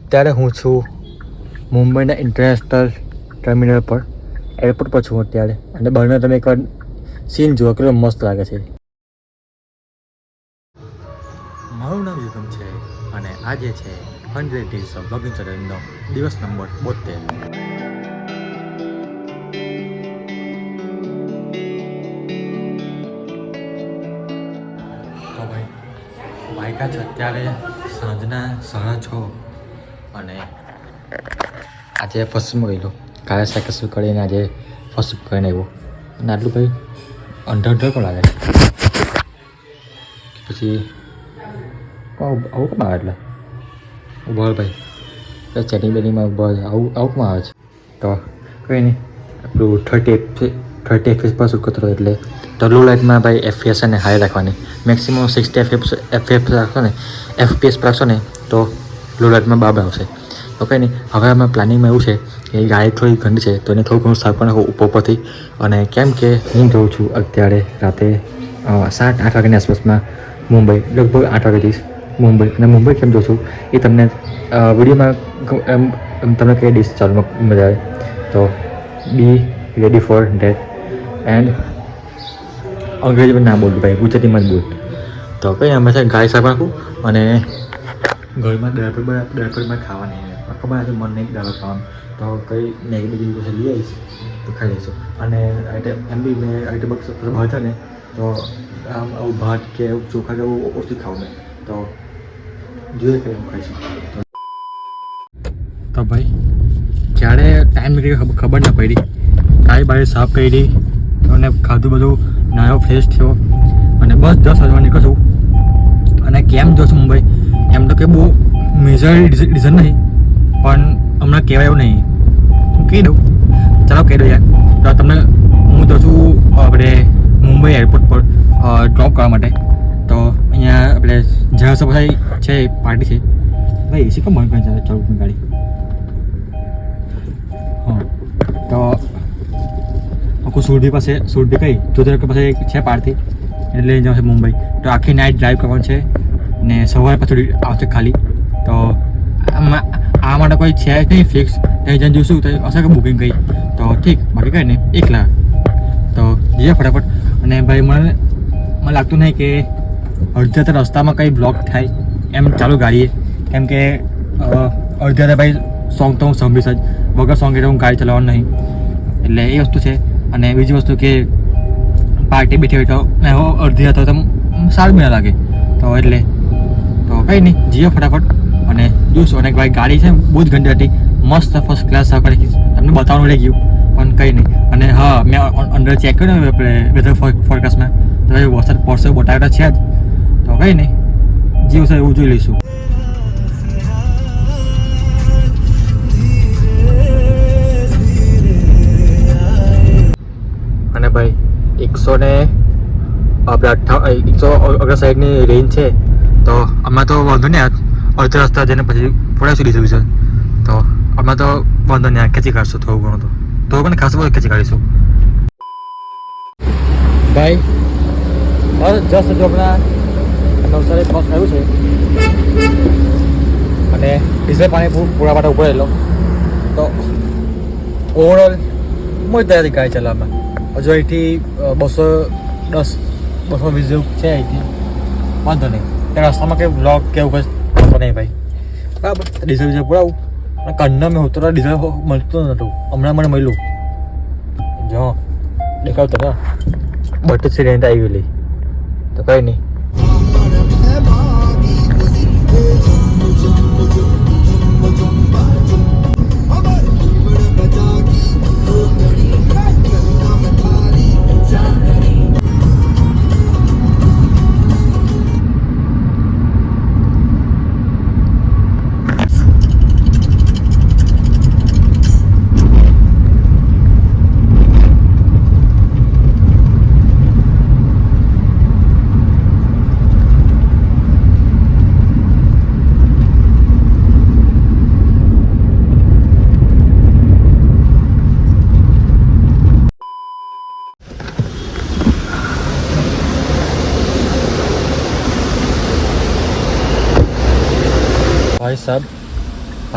અત્યારે હું છું મુંબઈના ઇન્ટરનેશનલ ટર્મિનલ પર, એરપોર્ટ પર છું અત્યારે. અને બહારનો તમે એક સીન જુઓ, કેટલો મસ્ત લાગે છે. મારું નામ યુગમ છે અને આજે છે 100 ડેઝ ઓફ બ્લોગિંગ ચેલેન્જનો દિવસ નંબર 72. તો ભાઈ વાગ્યા છે અત્યારે સાંજના 6:30 અને આજે ફર્સ્ટ ગયેલો. કાલે સેકન્ડ કરીને આજે ફર્સ્ટ કરીને આવ્યો. અને આટલું ભાઈ અંધર પણ લાગે પછી આવું કેમ આવે? એટલે ઉભા ભાઈ ચેટિંગ બેટિંગમાં ઉભા આવું કેમ આવે છે? તો કંઈ નહીં, આપણું 30 FPS પર શૂટ કરતો એટલે તો લો લાઇટમાં ભાઈ FPS ને હાઈ રાખવાની. મેક્સિમમ 60 FPS રાખશો ને, FPS પર રાખશો ને તો લો લાઇટમાં બરાબર આવશે. તો કંઈ નહીં, હવે અમે પ્લાનિંગમાં એવું છે કે ગાડી થોડી ગંદી છે તો એને થોડું ઘણું સાફ કરવાનું ઉપરથી. અને કેમ કે હું જાઉં છું અત્યારે રાતે 7-8 વાગ્યાની આસપાસમાં મુંબઈ, લગભગ 8 વાગે જઈશ મુંબઈ. અને મુંબઈ કેમ જાઉં છું એ તમને વિડીયોમાં તમને કઈ ડીશ ચાલુ મજા આવે. તો બી રેડી ફોર ડેટ. એન્ડ અંગ્રેજીમાં ના બોલું ભાઈ, ગુજરાતીમાં જ બોલ. તો કંઈ અમે છે ગાડી સાફ રાખું અને ઘરમાં ડ્રાઈવરમાં ખાવાની ખબર આજે મન નહીં દાળ ખાવાનું. તો કંઈ મેગી બીજી પછી લઈ આવીશ તો ખાઈ લઈશું. અને એમ બી મેં આઈટમ બહાર છે ને તો આમ આવું ભાત કે ચોખા કે એવું ઓછું ખાવું મેં. તો જોઈએ કંઈ હું ખાઈશું. તો ભાઈ ક્યારે ટાઈમ નીકળી ખબર ના પડી. કાંઈ બારી સાફ કરી અને ખાધું બધું, નાયો ફ્રેશ થયો અને બસ 10 વાગવા નીકળું છું. અને કેમ જોશું મુંબઈ, એમ તો કે બહુ મેજર રીઝન નહીં, પણ હમણાં કહેવાય એવું નહીં. હું કહી દઉં, ચાલો કહી દઉં યાર. તો તમને હું જાઉં છું આપણે મુંબઈ એરપોર્ટ પર ડ્રોપ કરવા માટે. તો અહીંયા આપણે જહાજ ભાઈ છે પાર્ટી છે ભાઈ. એસી કેમ બંધ કરી ચાલુ ગાડી? હા, તો આખું સુરભી પાસે કઈ જોધર પાસે છે પાર્ટી, એટલે લઈ જશે મુંબઈ. તો આખી નાઇટ ડ્રાઈવ કરવાનું છે ને સવારે પાછું આવશે ખાલી. તો આ માટે કોઈ છે નહીં ફિક્સ, ત્યાં જઈને જોઈશું તો હશે કે બુકિંગ કરી તો ઠીક, બાકી કંઈ નહીં એકલા. તો જઈએ ફટાફટ. અને ભાઈ મને લાગતું નહીં કે અડધા રસ્તામાં કંઈ બ્લોક થાય એમ ચાલુ ગાડીએ. કેમ કે અડધા ભાઈ સોંગ તો હું સાંભળીશ જ, વગર સોંગ એટલે હું ગાડી ચલાવવાનું નહીં. એટલે એ વસ્તુ છે. અને બીજી વસ્તુ કે પાર્ટી બેઠી હોય તો અડધી હતો તો સારું બી ના લાગે. તો એટલે તો કંઈ નહીં, જઈએ ફટાફટ અને જોઈશું. અને ભાઈ ગાડી છે બહુ જ ગંદી હતી, મસ્ત ફર્સ્ટ ક્લાસ સફર તમને બતાવવાનું રહી ગયું પણ કંઈ નહીં. અને હા, મેં અંદર ચેક કર્યું ને આપણે વેધર ફોરકાસ્ટમાં તો એ વરસાદ પડશે બતાવેલા છે જ. તો કંઈ નહીં, જેવું છે એવું જોઈ લઈશું. અને ભાઈ 160ની રેન્જ છે તો આમાં તો વાંધો નહીં. અડધા રસ્તા જઈને પછી પડાવીશું ડિસ્ટ્રીબ્યુશન. તો આમાં તો વાંધો નહીં, ખેંચી કાઢશું થોડું ઘણું. તો પણ ખાસ બધું ખેંચી કાઢીશું ભાઈ. બસ જસ્ટ જો આપણા નવસારી ક્રોસ કર્યું છે અને ડીઝલ પાણી પૂરા માટે ઉપર રહેલો. તો ઓવરઓલ મજા હતી ગાડી ચલાવવામાં. હજુ અહીંથી 220 જેવું છે અહીંથી, વાંધો નહીં. ત્યાં રસ્તામાં કંઈ બ્લોક કે એવું કંઈ થતો નહીં ભાઈ. બરાબર, ડીઝલ પુરાવું. અને કન્ના મેં ઉતરવા ડીઝલ મળતું નહોતું, હમણાં મને મળ્યું. જો દેખાવતો ને 32 સિલિન્ડર આવી ગયેલી. તો કંઈ નહીં.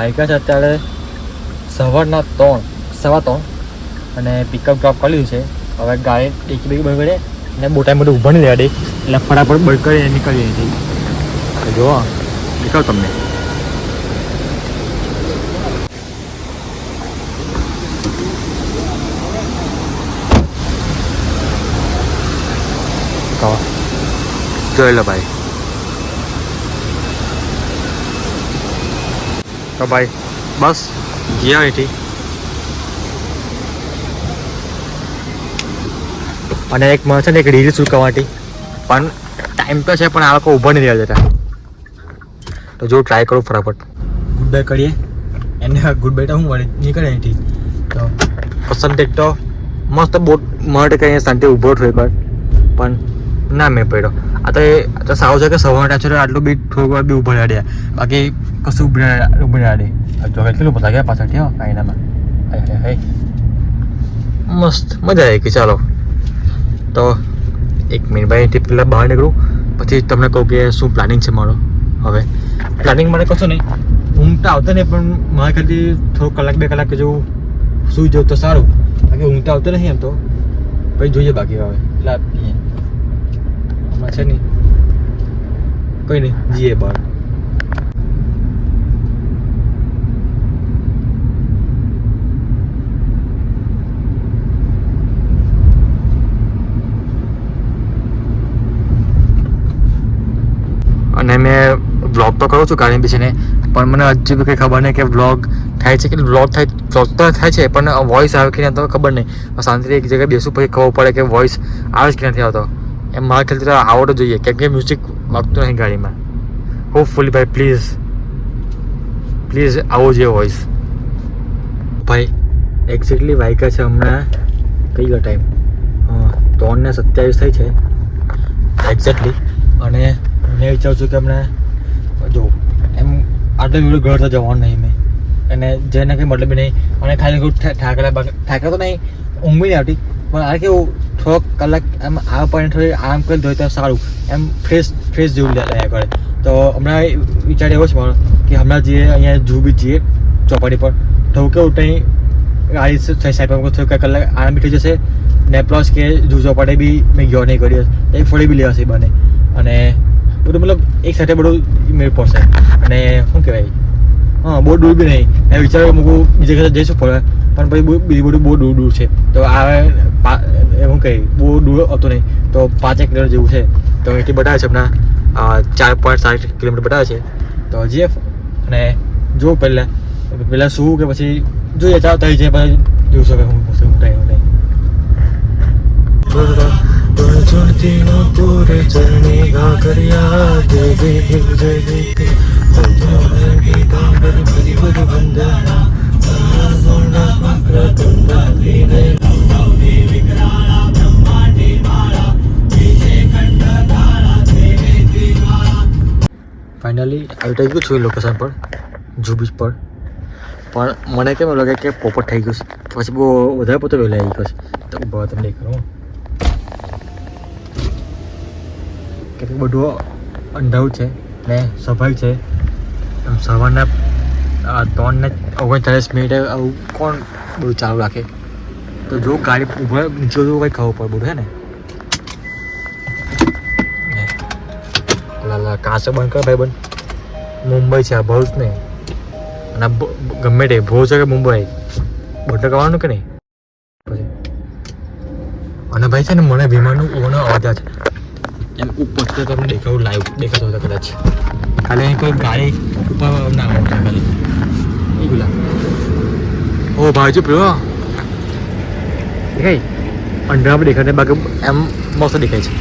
વાગ્યા છે અત્યારે સવારના 3:15 અને પિકઅપ ડ્રોપ કરી લીધું છે. હવે ગાડી ડેકી બેકી બંધ કરે અને બહુ ટાઈમ બધું ઊભા નહીં રહેવા દે એટલે ફટાફટ બંધ કરી નીકળીએ અહીંથી. જો નીકળ તમને જોઈ લો ભાઈ. તો ભાઈ બસ ગયા અહીંથી અને એક મને છે ને એક રીલ શૂટ કરવાથી પણ ટાઈમ તો છે પણ આ લોકો ઊભા નહીં રહ્યા જતા. તો જો ટ્રાય કરું ફટાફટ ગુડ બાય કરીએ એને ગુડ બાય તો હું વળી નીકળે અહીંથી. તો પસંદ એક તો મસ્ત બોટ મળે કે અહીંયા શાંતિ ઊભો થયો એકવાર પણ ના મેં પડ્યો. આ તો સારું છે કે સવારના ટાઈમ છે આટલું બી થોડીક વાર બી ઊભા રહ્યા બાકી કશું ઊભી રહ્યા દે. જો કેટલું પતા ગયા પાછળ થયો કાંઈનામાં હાય મસ્ત મજા આવી ગઈ. ચાલો તો 1 મિનિટ ભાઈ અહીંથી પહેલાં બહાર નીકળું પછી તમને કહું કે શું પ્લાનિંગ છે મારો. હવે પ્લાનિંગ મને કશો નહીં, ઊંઘ તો આવતો નહીં પણ મારા ખ્યાલથી થોડું કલાક 2 કલાક જેવું સૂઈ જવું તો સારું બાકી ઊંઘ તો આવતો નહીં એમ તો પછી જોઈએ બાકી હવે એટલે હમણાં છે નહીં કંઈ નહીં જઈએ બહાર. અને મેં વ્લોગ તો કરું છું ગાડી બેસીને પણ મને હજુ બી કંઈ ખબર નહીં કે વ્લોગ થાય છે કે વ્લોગ તો થાય છે પણ વોઇસ આવે કે નહીં તો ખબર નહીં. શાંતિથી એક જગ્યાએ બેસું પછી ખબર પડે કે વોઇસ આવે છે કે નથી આવતો એમ મારા ખ્યાલથી આવડવું જોઈએ કેમ કે મ્યુઝિક વાગતું નહીં ગાડીમાં. હોપફુલી ભાઈ પ્લીઝ આવો જોઈએ વોઇસ. ભાઈ એક્ઝેક્ટલી વાગ્યા છે હમણાં કઈ ગયો ટાઈમ 3:27 થઈ છે એક્ઝેક્ટલી. અને મેં વિચારું છું કે હમણાં જો એમ આટલો વિડીયો ઘર તો જવાનું નહીં મેં અને જેને કંઈ મતલબ નહીં અને ખાલી ઠાકરા તો નહીં ઊંઘ નહીં આવતી પણ આ કેવું થોડોક કલાક એમ આ પણ થોડી આરામ કરી દો તો સારું એમ ફ્રેશ જેવું રહ્યા કરે. તો હમણાં વિચાર એવો છે મારો કે હમણાં જઈએ અહીંયા જૂ બીચ જઈએ ચોપાટી પર તો કેવું ત્યાં ગાડી સાઈડ પર થોડીક કલાક આરામ બી થઈ જશે ને પ્લસ કે જૂ ચોપાટી બી મેં ગયો નહીં કરી એ ફોડી બી લેવાશે બને અને બધું મતલબ એક સાથે બધું મેળ પડશે અને શું કહેવાય બહુ દૂર બી નહીં મેં વિચાર્યું મૂકું બીજી વખતે જઈશું પડે પણ પછી બીજું બધું બહુ દૂર છે તો આ શું કહે બહુ દૂર હતું નહીં તો 5 કિલોમીટર જેવું છે તો એટલી બતાવે છે હમણાં 4.7 કિલોમીટર બતાવે છે તો હજી અને જો પહેલાં શું કે પછી જોઈએ ચાલો થઈ જાય પછી જોઈશું કે હું ટાઈમ પૂરે ચરણે ગાગરિયા દેવી જય દેવી ફાઇનલી આવી થઈ ગયું છું લોકેશન પર જૂ બીચ પર પણ મને કેમ લાગે કે પોપટ થઈ ગયું છે પછી બહુ વધારે પોતે વહેલા આવી ગયો છે તો બહુ તમને કરું કે બધું અંધારું છે ને સ્વાભાવિક છે આમ સવારના 3:39 આવું કોણ બધું ચાલુ રાખે તો જો ગાડી ઊભા નીચે તો કંઈ ખબર પડે બધું હે ને કાંસો બંધ કર ભાઈ બંધ મુંબઈ છે આ ભરૂચ નહીં અને ગમે તે ભરૂચ છે કે મુંબઈ બધું કરવાનું કે નહીં પછી અને ભાઈ છે ને મને વિમાનનું ઓનો અવાજ છે એમ ઉપર તો તમને દેખાવું લાઈવ દેખાતો હતો કદાચ ખાલી અહીં કોઈ ગાડી ઉપર ના આવતા ખાલી એ ગુલા ઓ બાજુ પ્રો દેખાય અંધારામાં દેખાય બાકી એમ મસ્ત દેખાય છે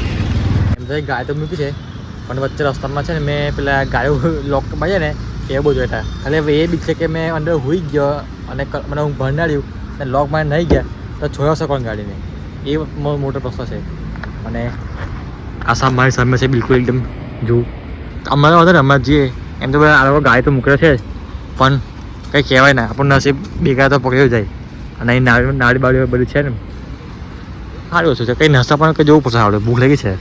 એમ તો ગાડી તો મૂકી છે પણ વચ્ચે રસ્તામાં છે ને મેં પેલા ગાડી લોક મારીએ ને એ બહુ જોઈતા ખાલી હવે એ બી છે કે મેં અંદર હોઈ ગયો અને મને હું ભંડાડ્યું અને લોક મારી નહીં ગયા તો છોડ્યો છે કોણ ગાડીને એ મોટો પ્રશ્ન છે. અને આ સામે મારી સામે છે બિલકુલ એકદમ જો અમારે વધારે અમારે જઈએ એમ તો બધા આ લોકો ગાડી તો મૂકેલો છે પણ કંઈ કહેવાય ના આપણને નસીબ બેકાર તો પકડી જાય અને અહીં નાળી બાળી બધું છે ને સારું વસ્તુ છે કંઈ નાસ્તા પણ કંઈ જોવું પડશે આવડે ભૂખ લાગી છે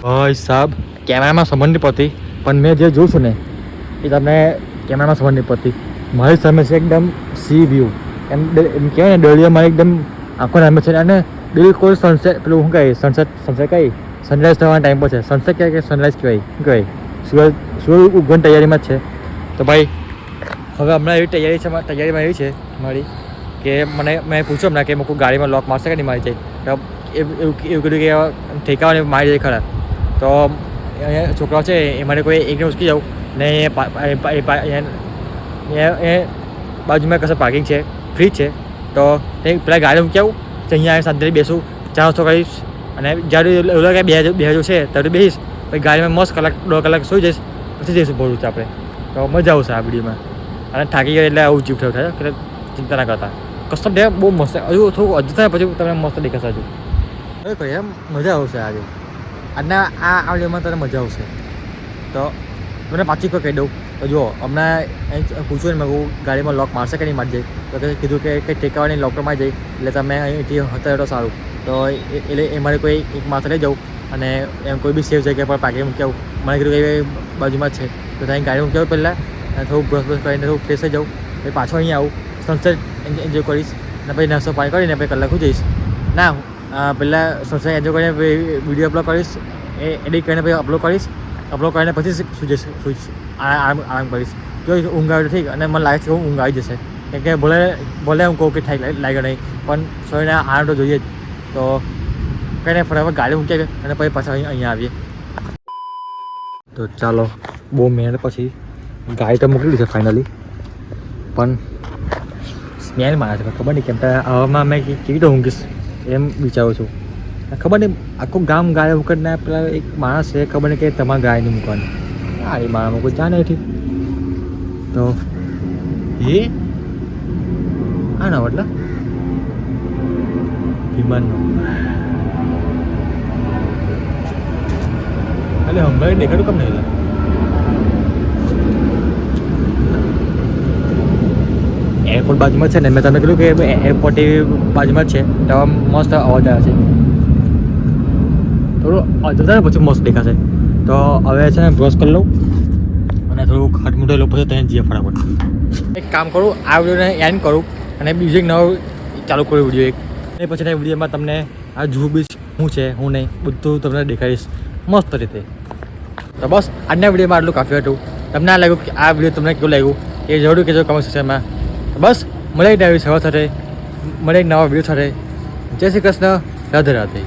ભાઈ સાહેબ કેમેરામાં સમજ નહીં પડતી પણ મેં જે જોઉં છું ને એ તમને કેમેરામાં સમજ નહીં પડતી. મારી સામે છે એકદમ સી વ્યૂ, એમ કહેવાય ને દરિયામાં એકદમ આંખો નામે છે, અને બિલકુલ સનસેટ પેલું શું કહે સનસેટ કઈ સનરાઈઝ થવાનો ટાઈમ પર છે. સનસેટ કહેવાય કે સનરાઈઝ કહેવાય શું કહેવાય, સૂર્ય ઉગવાની તૈયારીમાં જ છે. તો ભાઈ હવે હમણાં એવી તૈયારીમાં એવી છે મારી કે મેં પૂછ્યું હમણાં કે મૂકું ગાડીમાં લોક મારશે કે નહીં મારી જાય. તો એવું કીધું કે ઠેકાવાને મારી જાય ખરા. તો અહીંયા છોકરાઓ છે એ મારે કોઈ એકને ઉચકી જાઉં ને એ બાજુમાં કશે પાર્કિંગ છે, ફ્રી છે. તો તે પેલા ગાડી મૂકી આવું તો અહીંયા શાંતિથી બેસું, ચા નાસ્તો કરીશ, અને જ્યારે એવું લાગે બે હજુ છે ત્યારે બેસીશ. પછી ગાડીમાં મસ્ત 1-2 કલાક સૂઈ જઈશ, પછી જઈશું ભરૂચ આપણે. તો મજા આવશે આ વિડીયોમાં. અને થાકી ગયા એટલે આવું જીવ થાય એટલે ચિંતા ના કરતા. કસ્ટમ ડે બહુ મસ્ત, હજુ થોડું હજુ થાય પછી તમને મસ્ત દેખાશે. હજુ હવે ભાઈ એમ મજા આવશે આજે આજના આ વિડીયોમાં તને મજા આવશે. તો મને પાછી કોઈ કહી દઉં તો જુઓ, હમણાં પૂછ્યું ને મેં ગાડીમાં લોક મારશે કે નહીં મારી જાય. તો કીધું કે કંઈ ટેકાવાની લોકર મારી જાય એટલે તમે અહીંથી હતા તો સારું. તો એટલે એ મારે કોઈ એક માથે લઈ જાઉં અને એમ કોઈ બી સેફ જગ્યા પર પાકી મૂકી આવું. મને કીધું કે બાજુમાં જ છે તો ત્યાં ગાડી મૂકી આવું પહેલાં, અને થોડું બ્રશ કરીને થોડું ફ્રેશ થઈ જાઉં. પછી પાછો અહીંયા આવું, સનસેટ એન્જોય કરીશ, અને પછી નાસ્તો પાણી કરીને પછી કલાક હું જઈશ ના. પહેલાં સનસેટ એન્જોય કરીને પછી વિડીયો અપલોડ કરીશ, એડિટ કરીને પછી અપલોડ કરીશ. અપલોડ કરીને પછી સુઈ આરામ કરીશ. જો ઊંઘ આવે તો ઠીક, અને મને લાગે છે હું ઊંઘ આવી જશે. કેમ કે ભલે હું કહું કે થાય લાગ્યો નહીં, પણ સોઈને આરામ તો જોઈએ જ. તો કંઈ નહીં, ફટાફટ ગાડી મૂકી આવીએ અને પછી પાછા અહીંયા આવીએ. તો ચાલો, બહુ મહેનત પછી ગાડી તો મોકલી છે ફાઇનલી, પણ સ્મેલ મારે છે ખબર નહીં કેમ. હવામાં મેં કેવી રીતે ઊંઘીશ એમ વિચારું છું. ખબર નહીં આખું ગામ ગાય મૂકીને પેલા એક માણસ છે, ખબર નહીં કે તમારા ગાય નહીં મૂકવાની. આ મારા મૂકું ચા નહીં ઠીક. તો એ આ ના એટલે વિમાનનો એટલે હમણાં દેખાડું કેમ નહીં? એરપોર્ટ બાજુમાં છે ને, મેં તમને કીધું કે એરપોર્ટ એ બાજુમાં જ છે. તો મસ્ત અવાજ આવે છે, થોડું અજતા પછી મસ્ત દેખાશે. તો હવે છે ને બ્રશ કરી લઉં અને થોડુંક ખટમુટો લઉં, પછી ત્યાં જઈએ ફટાફટ. એક કામ કરું, આ વિડીયોને એન્ડ કરું અને બીજું એક નવો ચાલુ કરું વિડીયો એક. એ પછીના વિડીયોમાં તમને આ જુહુ બીચ શું છે શું નહીં બધું તમને દેખાડીશ મસ્ત રીતે. તો બસ આજના વિડીયોમાં આટલું કાફી હતું. તમને આ લાગ્યું કે આ વિડીયો તમને કેવું લાગ્યું એ જરૂર કહેજો કમેન્ટ સેક્શનમાં. બસ મળે એક નવી સવાર સાથે, મળે એક નવા વિડીયો સાથે. જય શ્રી કૃષ્ણ, રાધે રાધે.